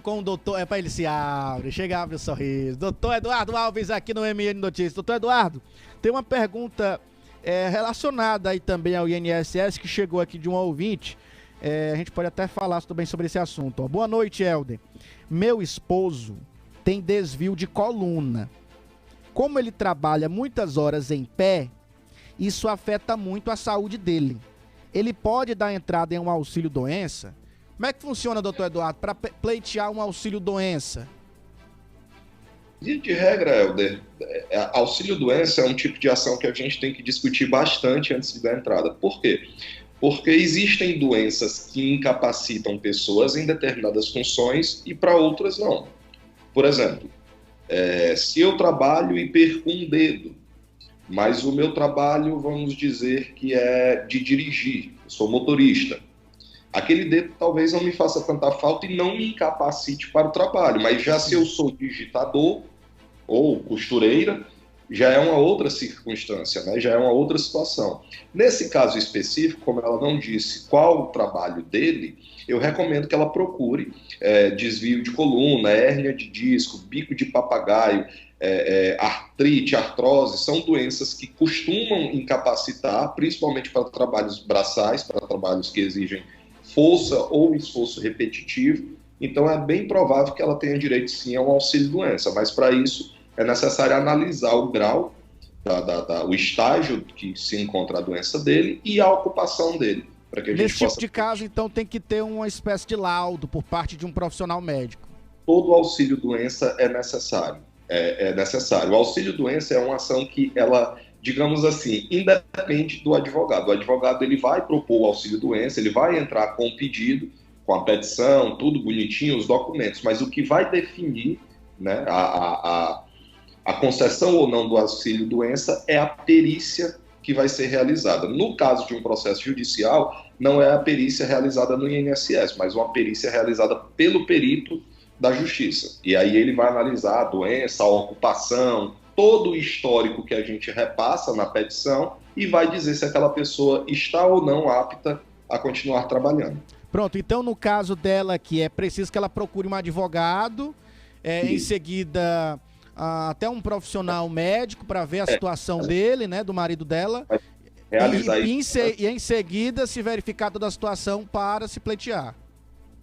com o doutor, é para ele se abre, chega, abre o sorriso. Doutor Eduardo Alves aqui no MN Notícias. Doutor Eduardo, tem uma pergunta relacionada aí também ao INSS que chegou aqui de um ouvinte. A gente pode até falar também sobre esse assunto. Ó. Boa noite, Helder. Meu esposo tem desvio de coluna. Como ele trabalha muitas horas em pé, isso afeta muito a saúde dele. Ele pode dar entrada em um auxílio-doença? Como é que funciona, doutor Eduardo, para pleitear um auxílio-doença? De regra, Helder, auxílio-doença é um tipo de ação que a gente tem que discutir bastante antes de dar entrada. Por quê? Porque existem doenças que incapacitam pessoas em determinadas funções e para outras não. Por exemplo, se eu trabalho e perco um dedo, mas o meu trabalho, vamos dizer, que é de dirigir, eu sou motorista, aquele dedo talvez não me faça tanta falta e não me incapacite para o trabalho, mas já se eu sou digitador ou costureira, já é uma outra circunstância, né? Já é uma outra situação. Nesse caso específico, como ela não disse qual o trabalho dele, eu recomendo que ela procure desvio de coluna, hérnia de disco, bico de papagaio, artrite, artrose, são doenças que costumam incapacitar, principalmente para trabalhos braçais, para trabalhos que exigem força ou esforço repetitivo. Então é bem provável que ela tenha direito sim a um auxílio-doença, mas para isso é necessário analisar o grau, o estágio que se encontra a doença dele e a ocupação dele. Para que a gente Nesse tipo de caso, então, tem que ter uma espécie de laudo por parte de um profissional médico. Todo auxílio-doença é necessário. É necessário. O auxílio-doença é uma ação que ela, digamos assim, independe do advogado. O advogado ele vai propor o auxílio-doença, ele vai entrar com o pedido, com a petição, tudo bonitinho, os documentos, mas o que vai definir, né, a concessão ou não do auxílio-doença é a perícia que vai ser realizada. No caso de um processo judicial, não é a perícia realizada no INSS, mas uma perícia realizada pelo perito da Justiça. E aí ele vai analisar a doença, a ocupação, todo o histórico que a gente repassa na petição e vai dizer se aquela pessoa está ou não apta a continuar trabalhando. Pronto, então no caso dela aqui é preciso que ela procure um advogado, em seguida até um profissional médico para ver a situação dele, né, do marido dela, e em seguida se verificar toda a situação para se pleitear.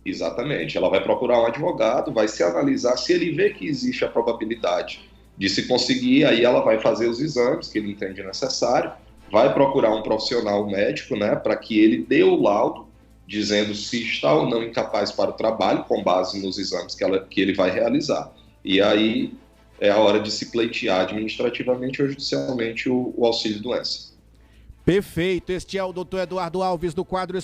Exatamente, ela vai procurar um advogado, vai se analisar, se ele vê que existe a probabilidade de se conseguir, aí ela vai fazer os exames que ele entende necessário, vai procurar um profissional médico, né, para que ele dê o laudo, dizendo se está ou não incapaz para o trabalho, com base nos exames que ele vai realizar. E aí é a hora de se pleitear administrativamente ou judicialmente o auxílio-doença. Perfeito, este é o doutor Eduardo Alves do quadro